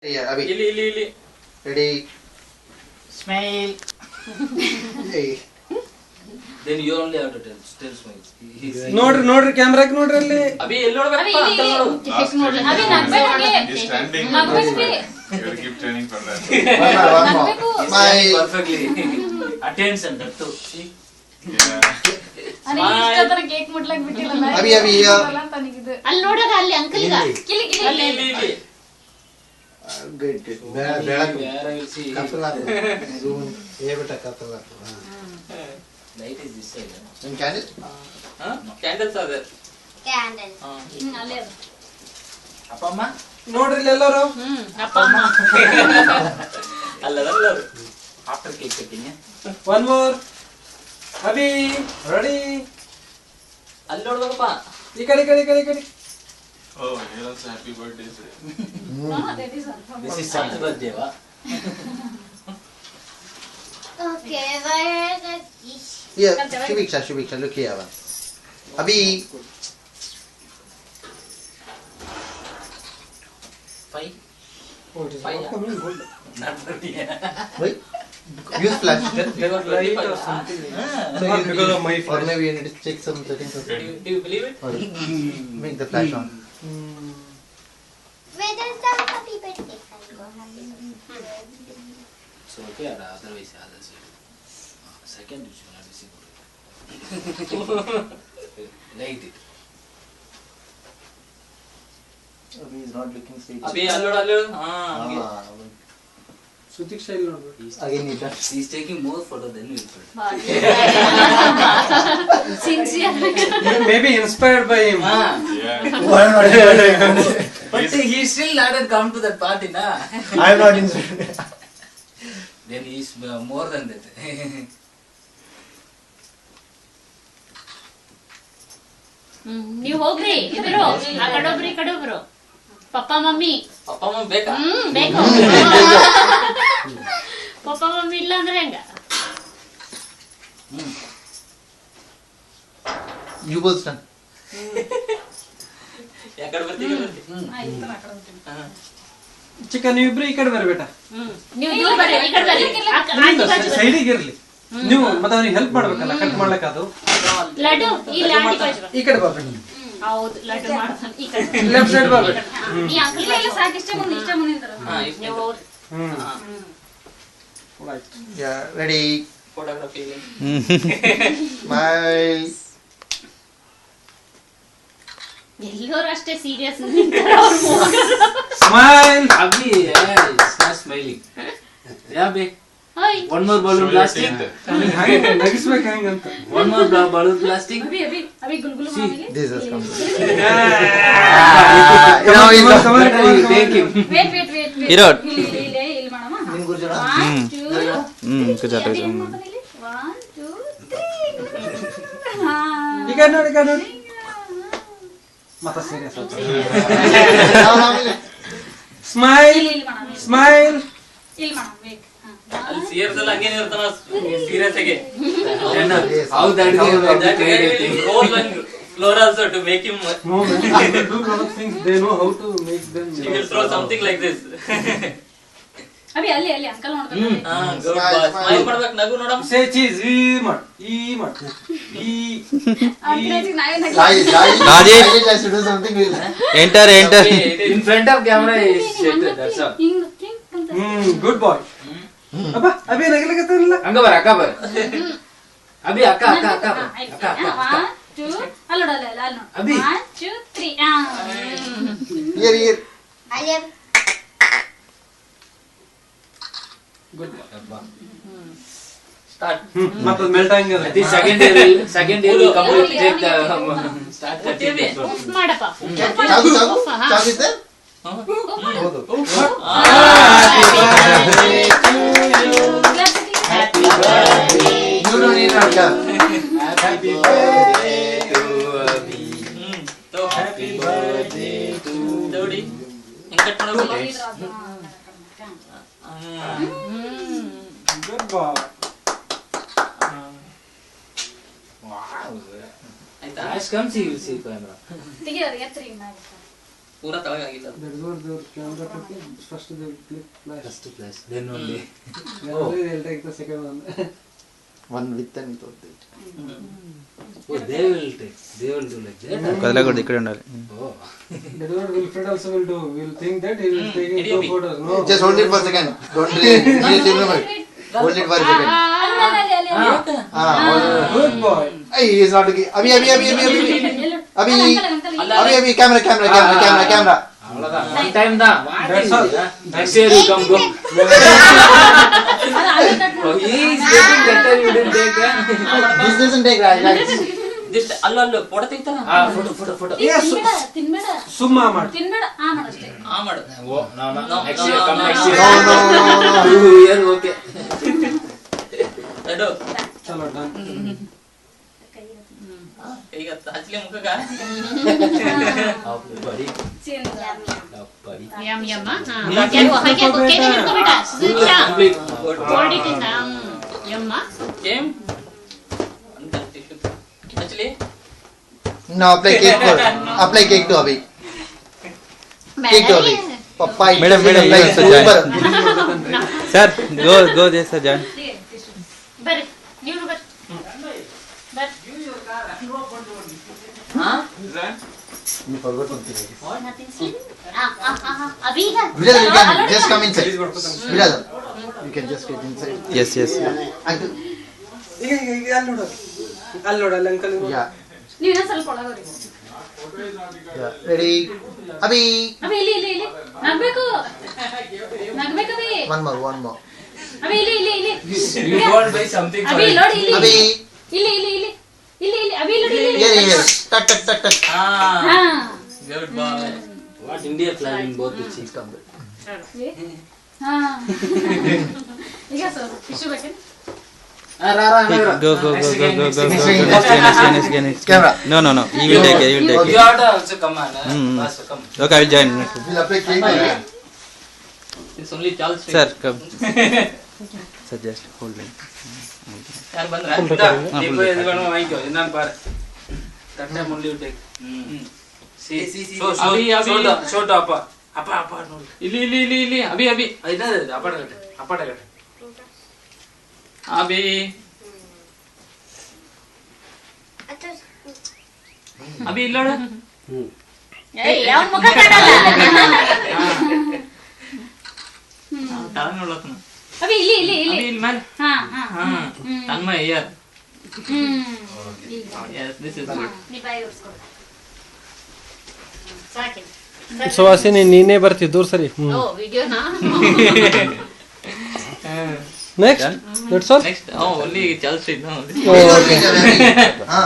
Yeah, Abhi. ಇಲ್ಲಿ Ready? Smile. Hey. then you only have to tell smile. ನೋಡ್ರಿ ಕ್ಯಾಮ್ರಾಕ್ ನೋಡ್ರಿ ಅಲ್ಲಿ ಅಭಿ ಎಲ್ಲಿ ನೋಡ್ಬೇಕಪ್ಪ ಅಂಕಲ್ ನೋಡು Abhi ನಗ್ಬೇಡ್ರಿ ನಗ್ಬೇಡ್ರಿ You will give training for that. One more. Smile. perfectly attention that too see ನನಗೆ ಇಷ್ಟತರ cake ಮುಟ್ಲಕ್ ಬಿಟ್ಟಿಲ್ಲ ಅಭಿ ಈಗ ಅಲ್ಲಿ ನೋಡೋದ ಅಲ್ಲಿ ಅಂಕಲ್ ಈಗ ಕಿಲಿ ಇಲ್ಲಿ good good. ಬೆಳಕು where I will see ಕತ್ತಲಾತು zoom ಏಬಿಟ ಕತ್ತಲಾತು light is this side ನಿಮ್ candle candles are there candle ಅಲ್ಲೇ ಅಪ್ಪ ಅಮ್ಮ ನೋಡ್ರಿ ಇಲ್ಲಿ ಎಲ್ಲರೂ ಅಪ್ಪ ಅಮ್ಮ ಅಲ್ಲದಲ್ಲ after cake cutting one more Abhi ready ಅಲ್ಲಿ ನೋಡ್ಬೇಕಪ್ಪ ಈ ಕಡೆ Oh, here also happy birthday. Sir. this is Saturday birthday va okay Yeah, Shubhiksha, look here. Abhi, 5 not birthday wait. Use flash. they got light or something. So Not because of my or flash. maybe you need to check some settings. do you believe it Or make the flash on. Whether the happy birthday so okay otherwise others second you should not receive light it Abhi is not looking straight. abhi allo ha ಸುತಿಕ್ ಶೈಲ್ ನೋಡ್ರಿ Again it. he is taking more photo than you put sincere may be inspired by him Yeah. but he still not come to that party na I am not inspired. then he is more than that ನೀವು ಹೋಗ್ರಿ ಇಬ್ರು ಆ ಕಡೊಬ್ರು ಈ ಕಡೊಬ್ರು papa mummy ಅಪ್ಪ ಅಮ್ಮ ಬೇಕಾ ಬೇಕು papa mummy ಇಲ್ಲ ಅಂದ್ರೆ ಹೆಂಗ You both done. ಯಾಕಡೆ ಬರ್ತೀವಿ ಚಿಕ್ಕ ನೀವಿಬ್ರು ಈ ಕಡೆ ಬರ್ಬೇಟ ನೀವು ದೂರ ಬರ್ರಿ ಈ ಕಡೆ ಬರ್ರಿ ಆಜು ಬಾಜು ಸೈಡಿಗೆ ಇರ್ಲಿ ನೀವು ಮತ್ತೆ ಅವ್ರಿಗೆ ಹೆಲ್ಪ್ ಮಾಡ್ಬೇಕಲ್ಲ ಕಟ್ ಮಾಡ್ಲಕ್ಕ ಅದು ಲಡ್ಡು ಇಲ್ಲಿ ಆಂಟಿ ಬಾಜು ಈ ಕಡೆ ಬರ್ಬೇಕು ಹೌದು ಲಡ್ಡು ಮಾಡ್ತಾನೆ ಈ ಕಡೆ ಲೆಫ್ಟ್ ಸೈಡ್ ಬರ್ಬೇಕು ಈ ಅಂಕಲ್ ಎಲ್ಲ ಸಾಕು ಇಷ್ಟೇ ಮುಂದೆ ಇದ್ದಾರೆ ಹಾ ನೀವು ಹೋಗ್ರಿ Yeah, ready. Photography Smile. ಎಲ್ಲರೂ ಅಷ್ಟೇ ಸೀರಿಯಸ್ ನಿಂತಾರೆ ಅವ್ರ smile Abhi is not smiling yeah be hi one more balloon blasting ಹಾಗೆ ನಗಿಸ್ಬೇಕು ಹೆಂಗಂತ one more balloon blasting Abhi ಗುಲ್ಗುಲು ಮಾಮಿಗೆ This has come. Come on, Now come on, come on, take him wait Hero. ಇಲ್ಲಿ ಮಾಡಮ್ಮ Nin Gurjana. 1 2 ಕುಜಾಟ ಇಲ್ಲಿ 1 2 3 ಹಾ ಈ ಕಡೆ ನೋಡಿ ಮತ್ತೆ ಸೀರಿಯಸ್ ಸ್ಮೈಲ್ ಇಲ್ಲಿ ಮಾಡಮ್ಮ ಸ್ಮೈಲ್ ಇಲ್ಲಿ ಮಾಡಮ್ಮ ವೇಟ್ ಅಲ್ಲಿ ಸೀರಿಯಸ್ ಅಲ್ಲ ಹಂಗೇನೆ ಇರ್ತಾನ ಸೀರಿಯಸ್ ಆಗಿ Yes. how that will roll and floor also to make him No, man. They do lot of things. They know how to make them. he will throw something like this Abhi ಅಲ್ಲಿ uncle ನೋಡ್ತಾರೆ good boy smile ಮಾಡ್ಬೇಕು ನಗು ನೋಡಮ್ಮ Say cheese. E mat. Uncle ನಾವೇ ನಗ್ಲಿ Rajesh. Rajesh has to do something. Enter. in front of camera is shit that's all ಹಿಂಗ್ ಅಂತ Good boy. ಅಬ್ಬಾ ಅಭಿ ನಗಲಕತ್ತಿರಲ್ಲ ಹಂಗ ಬರ ಅಕ್ಕ ಬರ ಅಭಿ ಅಕ್ಕ ಅಕ್ಕ ಅಕ್ಕ ಅಕ್ಕ 1 2 ಅಲ್ಲಿ ನೋಡು ಅಲ್ಲಿ ನೋಡು ಅಭಿ. 1 2 3 Here. ಅಲ್ಲಿ ಗುಡ್ start ಮತ್ತೆ melt ಹಂಗದ the second year will complete take the start cutting ಮಾಡಪ್ಪ Chagu is there? ಹೌದು. happy birthday You don't need to clap. happy birthday to Abhi so happy birthday to ನೋಡಿ ಹೆಂಗ್ cut ಮಾಡೋದು good ಬಾಯ್ ಆಯ್ತಾ Ash comes you will see camera ತೆಗಿಯೋರು ಎತ್ತರಿ ಮಾಡಿ ಪೂರಾ ತಳಗಾಗಿಲ್ಲ ಅದು. That is what the camera took. First they will click flash. First flash, then only. Then only they'll take the second one. One with and without it. Oh, they will do like that. కదలకూడదు ఇక్కడ ఉండాలి. Oh. That is what Wilfred also will do. We'll think that he will take Idiom. 2 photos. No. Just hold it for a second. Don't remember. Hold it for a second. Good boy. Hey, he is not okay. Abhi, camera. அவ்வளவுதான். One time தான். That's all. Next year you come go. Oh, he is getting better. You didn't take. This doesn't take right. Just ಅಲ್ಲಲ್ಲ photo ತೆಗಿತಾರ. Photo. Yes. ತಿನ್ಬೇಡ ಸುಮ್ಮ ಮಾಡು. ತಿನ್ಬೇಡ ಮಾಡಷ್ಟೇ ಮಾಡು. No. Next year come next year. No. 2 year okay. Redo. ಚಲೋ done. ಈಗ ಹಚ್ಚಲಿ ಮುಖಕ್ಕ. ಅಪ್ಪಡಿ. M ಯಮ್ಮ ಹಾಗೆ ಹಿಡ್ಕೋಬೇಡ ಸುಚಾ hold it in ಯಮ್ಮ Game. ಅಂತ tissue. ಹಚ್ಚಲಿ. Now apply cake to Abhi. Cake to Abhi. Pappai. Madam, like Sir, super. Sir, go there, sir, John. ಬರ್ರಿ ನೀವು ಬರ್ರಿ ಹಾ? Is that? You forgot something. Abhi Vidal, you can just come inside. Vidal, you can just get inside. Yes. Uncle. ಈಗ ಅಲ್ಲಿ ನೋಡು ಅಲ್ಲಿ uncle Yeah. ನೀವು ಇನ್ನೊಂದು ಸ್ವಲ್ಪ ಒಳಗೋರಿ Yeah. Ready? Abhi. ಅಭಿ ಇಲ್ಲಿ ನಗ್ಬೇಕು ಅಭಿ One more. ಅಭಿ ಇಲ್ಲಿ You don't buy something for Abhi it. ನೋಡಿ ಇಲ್ಲಿ Abhi. ಇಲ್ಲಿ ಅಭಿ ನೋಡಿ Here. Touch. Ah. ಹಾ Good boy. What India flag in both the cheeks. Come back. ಹಾ ಈಗ ಸರ್ ಟಿಶ್ಯೂ ಬೇಕೇನು Go. Next again. Camera. No. He will take it. You have to also come on. Faster, come. Okay, I will join. We'll apply cake to Abhi. It's only Charles Street. Sir, come. Sir, just hold it. ಯಾರು ಬಂದ್ರ? full ಎದುರುಗಡೆ ವಾಂಗ್ಯೋ ಇನ್ನೊಂದು bar. That time only you take. See. Show the ಅಪ್ಪ ನೋಡಿ. ಇಲ್ಲಿ. ಅಭಿ. ಇದಾದೆ ಅಪ್ಪಟ. ಅಭಿ. ಅಭಿ ಇಲ್ಲ ನೋಡು. ಯಾವ ಮುಖ ಕಾಣಲ್ಲ ತಾನು ನೋಡ್ಲತ್ತನ. ಅಭಿ ಇಲ್ಲಿ ಅಭಿ ಇಲ್ಲಿ ಮೇಲೆ. ಹಾ ತನ್ಮಯ year. Yes, this is good. ನೀ ಬಾಯಿ ಒರ್ಸ್ಕೊಡು ಸಾಕೆ ಸುವಾಸಿನಿ ನೀನೇ ಬರ್ತಿ ದೂರ ಸರಿ ಓ ವಿಡಿಯೋನಾ next that's all Next, only Charles Street. No. Okay.